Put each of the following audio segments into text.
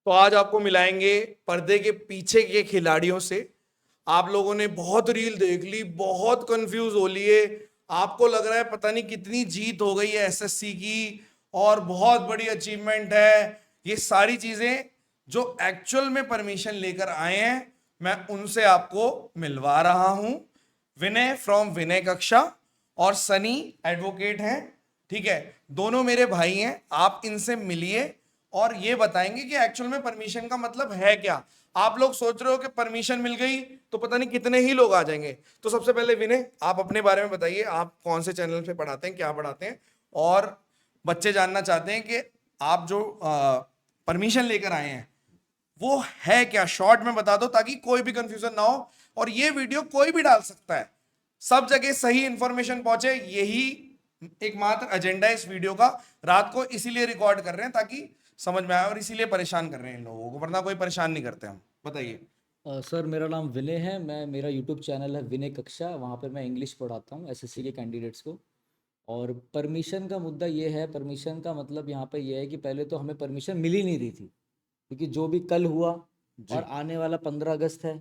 तो आज आपको मिलाएंगे पर्दे के पीछे के खिलाड़ियों से। आप लोगों ने बहुत रील देख ली, बहुत कंफ्यूज हो लिए, आपको लग रहा है पता नहीं कितनी जीत हो गई है एसएससी की और बहुत बड़ी अचीवमेंट है। ये सारी चीजें जो एक्चुअल में परमिशन लेकर आए हैं, मैं उनसे आपको मिलवा रहा हूं। विनय फ्रॉम विनय कक्षा और सनी एडवोकेट हैं, ठीक है। दोनों मेरे भाई हैं, आप इनसे मिलिए और ये बताएंगे कि एक्चुअल में परमिशन का मतलब है क्या। आप लोग सोच रहे हो कि परमिशन मिल गई तो पता नहीं कितने ही लोग आ जाएंगे। तो सबसे पहले विनय, आप अपने बारे में बताइए, आप कौन से चैनल पे पढ़ाते हैं, क्या पढ़ाते हैं, और बच्चे जानना चाहते हैं कि आप जो परमिशन लेकर आए हैं वो है क्या। शॉर्ट में बता दो ताकि कोई भी कंफ्यूजन ना हो। और ये वीडियो कोई भी डाल सकता है, सब जगह सही इंफॉर्मेशन पहुंचे, यही एकमात्र एजेंडा है इस वीडियो का। रात को इसीलिए रिकॉर्ड कर रहे हैं ताकि समझ में आए, और इसीलिए परेशान कर रहे हैं इन लोगों को, वरना कोई परेशान नहीं करते हम। बताइए। सर मेरा नाम विनय है। मेरा यूट्यूब चैनल है विनय कक्षा। वहाँ पे मैं इंग्लिश पढ़ाता हूँ एसएससी के कैंडिडेट्स को। और परमिशन का मुद्दा ये है, परमिशन का मतलब यहाँ पे ये है कि पहले तो हमें परमिशन मिल ही नहीं रही थी, क्योंकि जो भी कल हुआ और जी आने वाला 15 अगस्त है,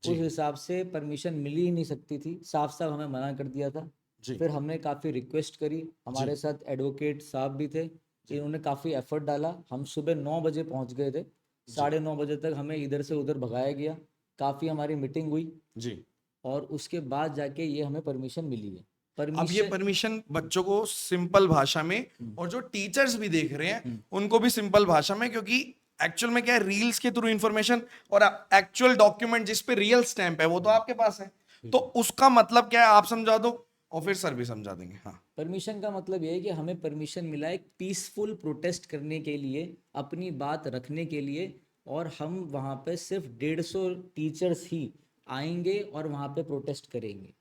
जी उस हिसाब से परमिशन मिल ही नहीं सकती थी। साफ साफ हमें मना कर दिया था। जी फिर हमने काफ़ी रिक्वेस्ट करी, जी हमारे साथ एडवोकेट साहब भी थे, जी इन्होंने काफ़ी एफर्ट डाला। हम सुबह 9 बजे पहुँच गए थे, जी 9:30 बजे तक हमें इधर से उधर भगाया गया। काफ़ी हमारी मीटिंग हुई जी। और उसके बाद जाके ये हमें परमिशन मिली है। अब ये परमिशन। परमिशन बच्चों को सिंपल भाषा में, हम्म, और जो टीचर्स भी देख रहे हैं हम्म, उनको भी सिंपल भाषा में, क्योंकि एक्चुअल में क्या है, रील्स के थ्रू इंफॉर्मेशन और एक्चुअल डॉक्यूमेंट जिस पे रियल स्टैंप है वो तो आपके पास है। तो बिल्कुल। उसका मतलब क्या है आप समझा दो, और फिर सर भी समझा देंगे। हाँ परमिशन का मतलब ये है कि हमें परमिशन मिला है एक पीसफुल प्रोटेस्ट करने के लिए, अपनी बात रखने के लिए। और हम वहाँ पे सिर्फ 150 टीचर्स ही आएंगे और वहाँ पे प्रोटेस्ट करेंगे।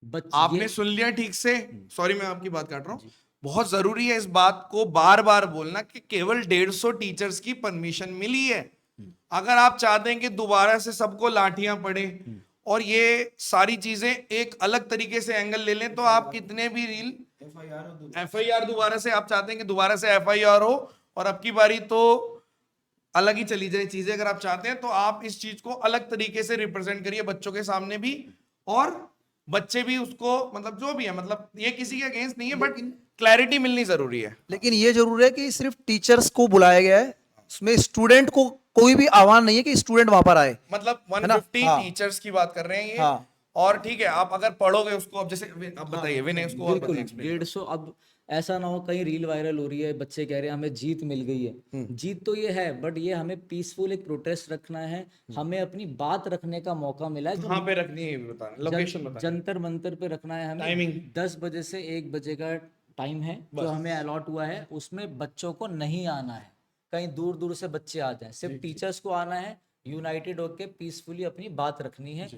बच ये। आपने सुन लिया ठीक से। हम्म, सॉरी मैं आपकी बात काट रहा हूं। जी। बहुत जरूरी है इस बात को बार बार बोलना कि केवल 150 टीचर्स की परमिशन मिली है। हम्म, अगर आप चाहते हैं कि दोबारा से सबको लाठियां पड़े हम्म, और ये सारी चीजें एक अलग तरीके से एंगल ले लें, तो आप कितने भी रील एफआईआर दोबारा से, आप चाहते हैं कि दोबारा से एफआईआर हो और अब की बारी तो अलग ही चली जाए चीजें, अगर आप चाहते हैं तो आप इस चीज को अलग तरीके से रिप्रेजेंट करिए बच्चों के सामने भी, और बच्चे भी उसको, मतलब जो भी है, मतलब ये किसी के अगेंस्ट नहीं है, बट लेकिन क्लैरिटी मिलनी जरूरी है। लेकिन ये जरूर है कि सिर्फ टीचर्स को बुलाया गया है, उसमें स्टूडेंट को कोई भी आह्वान नहीं है कि स्टूडेंट वहां पर आए। मतलब है ना? 150 हाँ। टीचर्स की बात कर रहे हैं ये। हाँ। और ठीक है, आप अगर पढ़ोगे उसको, अब जैसे अब हाँ। बताइए विनय, उसको और बिल्कुल बताइए, एक्सप्लेन करो। 150। अब ऐसा ना हो कहीं रील वायरल हो रही है, बच्चे कह रहे हैं हमें जीत मिल गई है। जीत तो ये है, बट ये हमें पीसफुल एक प्रोटेस्ट रखना है। हमें अपनी बात रखने का मौका मिला है, जो कहाँ पे रखनी है ये भी बताना, लोकेशन बताना, जंतर मंतर पे रखना है हमें। टाइमिंग 10 बजे से 1 बजे का टाइम है जो बस। हमें अलॉट हुआ है। उसमें बच्चों को नहीं आना है, कहीं दूर दूर से बच्चे आ जाएं, सिर्फ टीचर्स को आना है। यूनाइटेड होकर पीसफुली अपनी बात रखनी है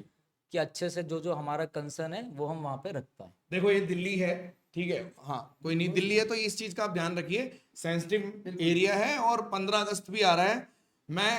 कि अच्छे से जो जो हमारा कंसर्न है वो हम वहाँ पे रख पाए। देखो ये दिल्ली है, ठीक है, हाँ कोई नहीं, दिल्ली है तो इस चीज का आप ध्यान रखिए, सेंसिटिव एरिया है और 15 अगस्त भी आ रहा है। मैं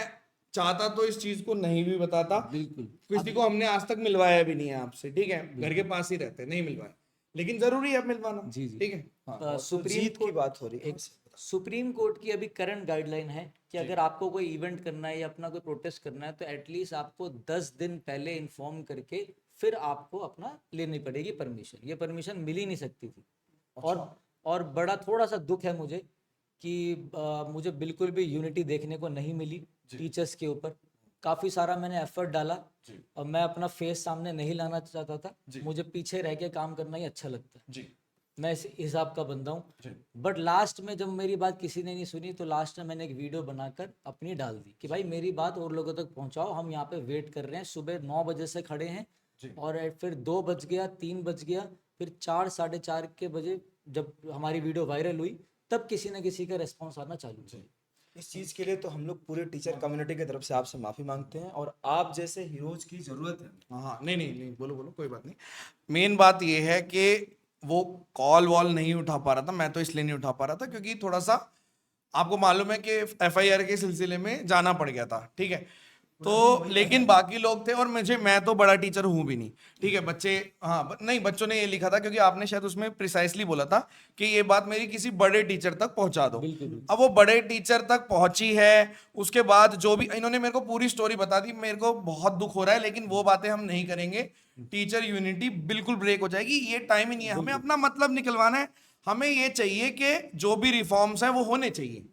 चाहता तो इस चीज को नहीं भी बताता, बिल्कुल। किसी को हमने आज तक मिलवाया भी नहीं है आपसे, ठीक है, घर के बिल्कुल। पास ही रहते हैं, नहीं मिलवाया, लेकिन जरूरी है अब मिलवाना, जी जी। ठीक है। हाँ सुप्रीम जीत की कोर्ट बात हो रही है। एक सुप्रीम कोर्ट की अभी करंट गाइडलाइन है कि अगर आपको कोई इवेंट करना है या अपना कोई प्रोटेस्ट करना है तो एटलीस्ट आपको 10 दिन पहले इन्फॉर्म करके फिर आपको अपना लेनी पड़ेगी परमिशन। ये परमिशन मिल ही नहीं सकती थी। और और बड़ा थोड़ा सा दुख है मुझे कि मुझे बिल्कुल भी यूनिटी देखने को नहीं मिली टीचर्स के ऊपर। काफ़ी सारा मैंने एफर्ट डाला और मैं अपना फेस सामने नहीं लाना चाहता था। मुझे पीछे रह के काम करना ही अच्छा लगता है, जी मैं इस हिसाब का बंदा हूँ। जी बट लास्ट में जब मेरी बात किसी ने नहीं सुनी तो लास्ट में मैंने एक वीडियो बनाकर अपनी डाल दी कि भाई मेरी बात और लोगों तक पहुंचाओ, हम यहाँ पे वेट कर रहे हैं, सुबह 9 बजे से खड़े हैं। और फिर 2 बज गया, 3 बज गया, फिर 4, 4:30 के बजे जब हमारी वीडियो वायरल हुई तब किसी न किसी का रेस्पॉन्स आना चालू हुआ। इस चीज़ के लिए तो हम लोग पूरे टीचर कम्युनिटी की तरफ से आपसे माफ़ी मांगते हैं और आप जैसे हीरोज की ज़रूरत है। हाँ हाँ, नहीं नहीं नहीं, बोलो बोलो, कोई बात नहीं। मेन बात ये है कि वो कॉल वॉल नहीं उठा पा रहा था, मैं तो इसलिए नहीं उठा पा रहा था क्योंकि थोड़ा सा आपको मालूम है कि एफआईआर के सिलसिले में जाना पड़ गया था, ठीक है। तो लेकिन बाकी लोग थे और मैं तो बड़ा टीचर हूं भी नहीं, ठीक है। बच्चे, हाँ नहीं, बच्चों ने ये लिखा था क्योंकि आपने शायद उसमें प्रिसाइसली बोला था कि ये बात मेरी किसी बड़े टीचर तक पहुंचा दो। अब वो बड़े टीचर तक पहुंची है, उसके बाद जो भी इन्होंने मेरे को पूरी स्टोरी बता दी, मेरे को बहुत दुख हो रहा है, लेकिन वो बातें हम नहीं करेंगे। टीचर यूनिटी बिल्कुल ब्रेक हो जाएगी, ये टाइम ही नहीं है। हमें अपना मतलब निकलवाना है, हमें ये चाहिए कि जो भी रिफॉर्म्स हैं वो होने चाहिए,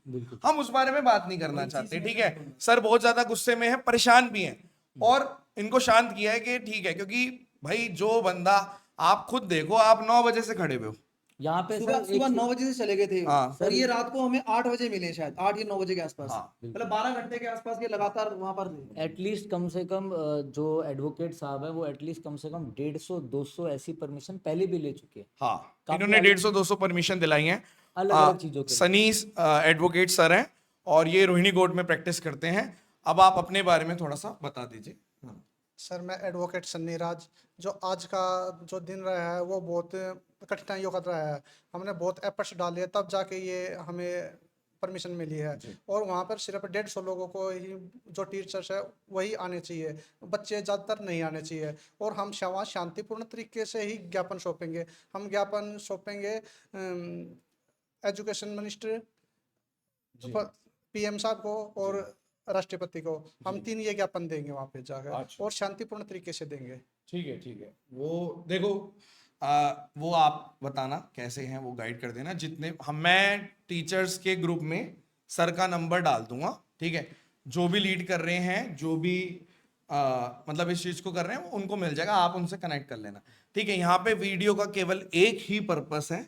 हम उस बारे में बात नहीं करना चाहते, ठीक है। सर बहुत ज्यादा गुस्से में है, परेशान भी हैं, और इनको शांत किया है कि ठीक है, क्योंकि भाई जो बंदा, आप खुद देखो, आप 9 बजे से खड़े हुए हो, यहाँ पे सुबह सर एक सुबह 9 बजे से चले गए थे हाँ। और ये रात को हमें 8 बजे मिले, शायद 8 या 9 बजे के आसपास। हाँ, मतलब 12 घंटे के आसपास ये लगातार वहां पर थे। एटलीस्ट कम से कम जो एडवोकेट साहब है वो एटलीस्ट कम से कम 150-200 ऐसी परमिशन पहले भी ले चुके हैं हाँ, काफी इन्होंने अलग- 150-200 परमिशन दिलाई हैं। अलग-अलग चीजों के लिए। सनी एडवोकेट सर हैं और ये रोहिणी कोर्ट में प्रैक्टिस करते हैं। अब आप अपने बारे में थोड़ा सा बता दीजिए। सर मैं एडवोकेट सन्नी राज, जो आज का जो दिन रहा है वो बहुत कठिनाइयों का रहा है। हमने बहुत एफर्ट्स डाले तब जाके ये हमें परमिशन मिली है, और वहाँ पर सिर्फ 150 लोगों को ही जो टीचर्स है वही आने चाहिए, बच्चे ज़्यादातर नहीं आने चाहिए। और हम वहाँ शांतिपूर्ण तरीके से ही ज्ञापन सौंपेंगे। हम ज्ञापन सौंपेंगे एजुकेशन मिनिस्टर, पीएम साहब को और राष्ट्रपति को। हम 3 ये ज्ञापन देंगे वहाँ पे जाकर, अच्छा। और शांतिपूर्ण तरीके से देंगे। ठीक है, ठीक है। वो देखो, वो आप बताना कैसे हैं, वो गाइड कर देना। जितने मैं टीचर्स के ग्रुप में सर का नंबर डाल दूंगा, ठीक है। जो भी लीड कर रहे हैं, जो भी मतलब इस चीज को कर रहे हैं, उनको मिल जाएगा, आप उनसे कनेक्ट कर लेना, ठीक है। यहाँ पे वीडियो का केवल एक ही पर्पस है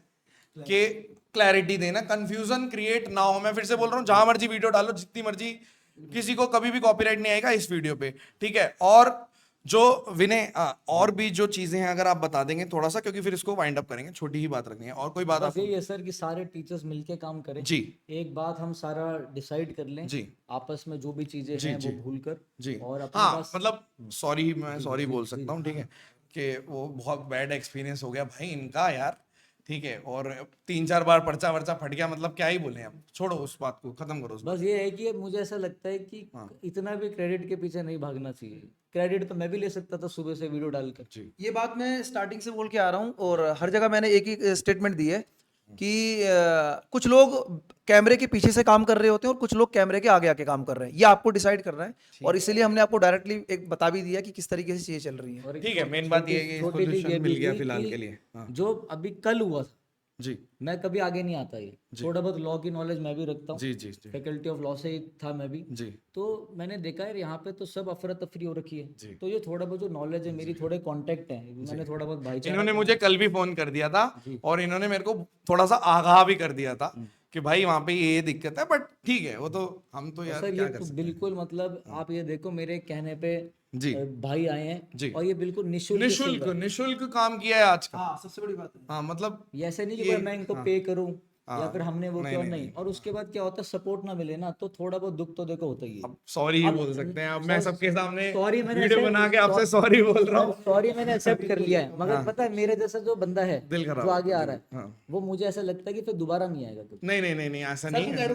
कि क्लैरिटी देना, कंफ्यूजन क्रिएट ना हो। मैं फिर से बोल रहा हूँ, जहां मर्जी वीडियो डालो, जितनी मर्जी, किसी को कभी भी कॉपीराइट नहीं आएगा इस वीडियो पे, ठीक है। और जो विनय, और भी जो चीजें हैं अगर आप बता देंगे थोड़ा सा, क्योंकि फिर इसको वाइंड अप करेंगे, छोटी ही बात रखनी है। और कोई बात बस आप? यही है सर कि सारे टीचर्स मिलके काम करें। जी एक बात हम सारा डिसाइड कर लें जी आपस में, जो भी चीजें जी, हैं जी, वो भूल कर, जी। और अपने हाँ, पास मतलब सॉरी, मैं सॉरी बोल सकता हूँ, ठीक है, कि वो बहुत बैड एक्सपीरियंस हो गया भाई इनका यार, ठीक है। और 3-4 बार पर्चा वर्चा फट गया, मतलब क्या ही बोले, अब छोड़ो उस बात को, खत्म करो उस बात बस ये है कि मुझे ऐसा लगता है कि इतना भी क्रेडिट के पीछे नहीं भागना चाहिए। क्रेडिट तो मैं भी ले सकता था सुबह से वीडियो डालकर। जी। ये बात मैं स्टार्टिंग से बोल के आ रहा हूँ, और हर जगह मैंने एक ही स्टेटमेंट दी है कि कुछ लोग कैमरे के पीछे से काम कर रहे होते हैं और कुछ लोग कैमरे के आगे आके काम कर रहे हैं। ये आपको डिसाइड करना है, और इसीलिए हमने आपको डायरेक्टली एक बता भी दिया कि किस तरीके से चीजें चल रही हैं। और एक ठीक है, मेन बात ये है कि इसको छोटी चीज ये solution मिल भी गया थी फिलहाल कि के लिए। हाँ। जो अभी कल हुआ था, जी मैं कभी आगे नहीं आता, ये थोड़ा बहुत लॉ की नॉलेज मैं भी रखता हूँ, जी जी जी फैकल्टी ऑफ लॉ से ही था मैं भी। जी तो मैंने देखा है यहाँ पे तो सब अफरा तफरी हो रखी जी। है, तो ये थोड़ा बहुत जो नॉलेज है मेरी, थोड़े कांटेक्ट है, मैंने थोड़ा बहुत भाईचारा, इन्होंने मुझे कल भी फोन कर दिया था, और इन्होंने मेरे को थोड़ा सा आगाह भी कर दिया था कि भाई वहां पे ये दिक्कत है, बट ठीक है, वो तो हम तो यार सर क्या ये कर तो सकते बिल्कुल मतलब आप ये देखो, मेरे कहने पे जी। भाई आए हैं, जी। और ये बिल्कुल हैं। निःशुल्क निशुल्क निशुल्क काम किया है आज का। हाँ, सबसे बड़ी बात है। हाँ, मतलब ये ऐसे नहीं कि ये- भाई मैं इनको हाँ। पे करूं या हाँ। फिर हमने वो नहीं, किया, नहीं, नहीं। नहीं। और उसके बाद क्या होता है, सपोर्ट ना मिले ना, तो थोड़ा बहुत दुख तो देखो होता ही है। अब सॉरी ही अब बोल सकते हैं, अब मैं सबके सामने सॉरी मैंने वीडियो accept- बना के आपसे सॉरी बोल रहा हूँ। सॉरी मैंने एक्सेप्ट कर लिया है, मगर पता है मेरे जैसा जो बंदा है दिल खराब जो आगे आ रहा है, हाँ। वो मुझे ऐसा लगता है कि फिर दोबारा नहीं आएगा कभी। नहीं नहीं नहीं नहीं, ऐसा नहीं है।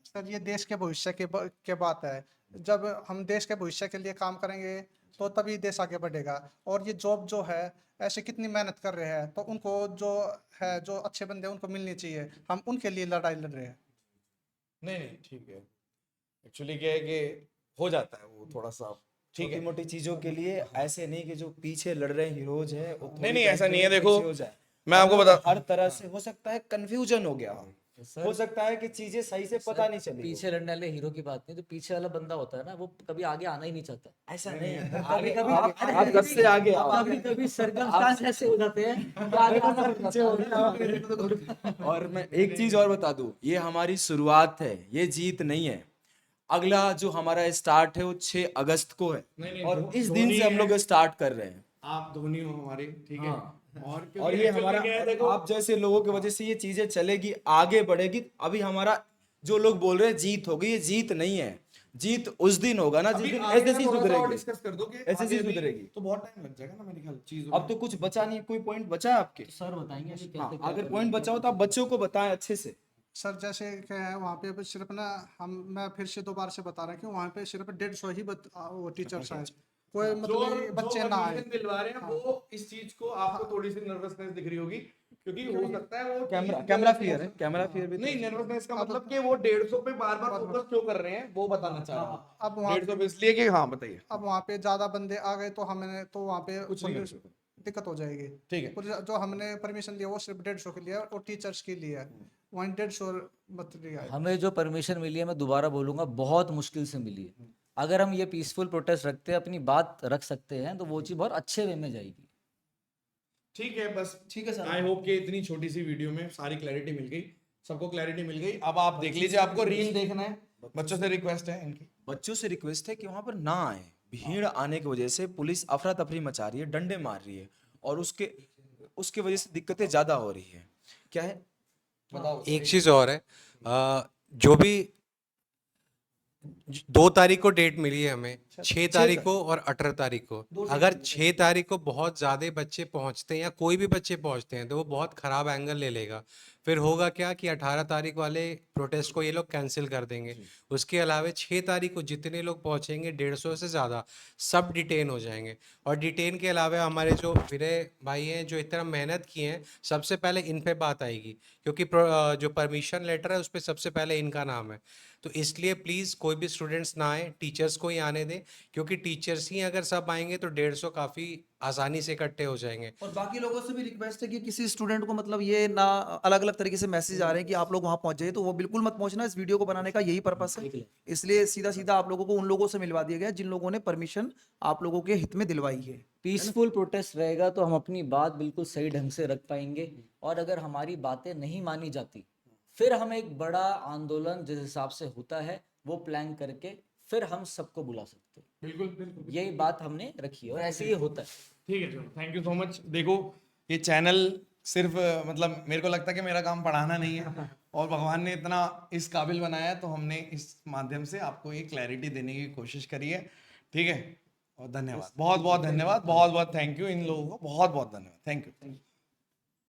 सर ये देश के भविष्य के बात है। जब हम देश के भविष्य के लिए काम करेंगे तो तभी देश आगे बढ़ेगा। और ये जॉब जो है, ऐसे कितनी मेहनत कर रहे हैं, तो उनको जो है, जो अच्छे बंदे हैं, उनको मिलनी चाहिए। हम उनके लिए लड़ाई लड़ रहे हैं। नहीं नहीं, ठीक है। एक्चुअली क्या है कि हो जाता है वो थोड़ा सा, ठीक छोटी है। मोटी चीजों के लिए ऐसे नहीं कि जो पीछे लड़ रहे हीरोज है नहीं नहीं, ऐसा नहीं है, देखो हो जाए। मैं आपको बता, हर तरह से हो सकता है कंफ्यूजन हो गया, हो सकता है कि चीजें सही से पता नहीं चली। पीछे लड़ने वाले हीरो की बात नहीं, तो पीछे वाला बंदा होता है ना, वो कभी आगे आना ही नहीं चाहता। ऐसा नहीं है, कभी कभी आप 10 से आगे आओ। कभी कभी सर्कमस्टांस ऐसे हो जाते हैं कि आगे आना पड़ जाता है। और मैं एक चीज और बता दूं, ये हमारी शुरुआत है, ये जीत नहीं है। अगला जो हमारा स्टार्ट है वो 6 अगस्त को है, नहीं, और इस दिन से हम लोग स्टार्ट कर रहे हैं। आप धोनी हो हमारे, ठीक है। और और ये हमारा, आप जैसे लोगों की वजह से ये चीजें चलेगी, आगे बढ़ेगी। अभी हमारा जो लोग बोल रहे हैं जीत होगी, ये जीत नहीं है। जीत उस दिन होगा ना जिस दिन एसएससी सुधरेगी। डिस्कस कर दो कि एसएससी आगे भी सुधरेगी। तो बहुत टाइम लग जाएगा ना मेरे ख्याल चीज। अब तो कुछ बचा नहीं, कोई पॉइंट बचा है आपके? सर बताएंगे अभी हाँ, कैसे क्या अगर करना पॉइंट बचा हो तो आप बच्चों को बताएं अच्छे से। सर जैसे कि वहाँ पे बस सिर्फ ना मैं फिर से दोबारा से बता रहा हूँ कि वहाँ पे सिर्फ 150 ही वो टीचर्स आए, कोई जो मतलब ये जो बच्चे ना आए। परमिशन दिलवा रहे हैं वो इस चीज को आपको थोड़ी सी नर्वसनेस दिख रही होगी, क्योंकि हो सकता है वो कैमरा फियर है, कैमरा फियर भी नहीं, नर्वसनेस का मतलब कि वो 150 पे बार बार फोकस क्यों कर रहे हैं वो बताना चाह रहा हूँ। अब वहाँ 150 पे इसलिए कि हाँ बताइए। अब वहाँ पे ज्यादा बंदे आ गए तो हमने तो वहाँ पे कुछ नहीं कर पुलिस दिक्कत हो जाएगी। ठीक है। जो हमने परमिशन लिया वो सिर्फ 150 के लिए है और टीचर्स के लिए है, वहाँ 150 मत लिया है। हमें जो परमिशन मिली है, मैं दोबारा बोलूंगा, बहुत मुश्किल से मिली है। अगर हम ये पीसफुल प्रोटेस्ट रखते हैं, अपनी बात रख सकते हैं, तो वो चीज़ बहुत अच्छे वे में जाएगी। ठीक है, बस ठीक है सर। आई होप कि इतनी छोटी सी वीडियो में सारी क्लैरिटी मिल गई, सबको क्लैरिटी मिल गई। अब आप देख लीजिए, आपको रील देखना है, बच्चों से रिक्वेस्ट है इनकी। बच्चों से रिक्वेस्ट है कि वहां पर ना आए। भीड़ आने की वजह से पुलिस अफरा तफरी मचा रही है, डंडे मार रही है, और उसके उसके वजह से दिक्कतें ज्यादा हो रही है। क्या है? बताओ। एक चीज और है, जो भी 2 तारीख को डेट मिली है हमें, 6 तारीख को और 18 तारीख को, अगर 6 तारीख को बहुत ज्यादा बच्चे पहुंचते हैं या कोई भी बच्चे पहुंचते हैं तो वो बहुत खराब एंगल ले लेगा। फिर होगा क्या कि 18 तारीख वाले प्रोटेस्ट को ये लोग कैंसिल कर देंगे। उसके अलावा 6 तारीख को जितने लोग पहुंचेंगे, 150 से ज़्यादा, सब डिटेन हो जाएंगे। और डिटेन के अलावा हमारे जो विनय भाई हैं जो इतना मेहनत किए हैं, सबसे पहले इन पे बात आएगी, क्योंकि जो परमिशन लेटर है उस पर सबसे पहले इनका नाम है। तो इसलिए प्लीज़ कोई भी स्टूडेंट्स ना आए, टीचर्स को ही आने दें, क्योंकि टीचर्स ही अगर सब आएंगे तो 150 काफ़ी आसानी से इकट्ठे हो जाएंगे। और बाकी लोगों से भी रिक्वेस्ट है कि किसी स्टूडेंट को मतलब ये ना अलग अलग तरीके से मैसेज आ रहे हैं कि आप लोग वहां पहुंच जाइए, तो वो बिल्कुल मत पहुंचना। इस वीडियो को बनाने का यही पर्पस है, इसलिए सीधा सीधा आप लोगों को उन लोगों से मिलवा दिया गया जिन लोगों ने परमिशन आप लोगों के हित में दिलवाई है। पीसफुल प्रोटेस्ट रहेगा तो हम अपनी बात बिल्कुल सही ढंग से रख पाएंगे। और अगर हमारी बातें नहीं मानी जाती, फिर हम एक बड़ा आंदोलन जिस हिसाब से होता है वो प्लान करके फिर हम सबको बुला सकते हैं। बिल्कुल बिल्कुल, यही बात हमने रखी है और ऐसे ही होता है। ठीक है, चलो, थैंक यू सो मच। देखो, ये चैनल सिर्फ मतलब मेरे को लगता है कि मेरा काम पढ़ाना नहीं है, और भगवान ने इतना इस काबिल बनाया है, तो हमने इस माध्यम से आपको ये क्लैरिटी देने की कोशिश करी है। ठीक है, और धन्यवाद, बहुत बहुत धन्यवाद, बहुत बहुत थैंक यू इन लोगों को, बहुत बहुत धन्यवाद, थैंक यू।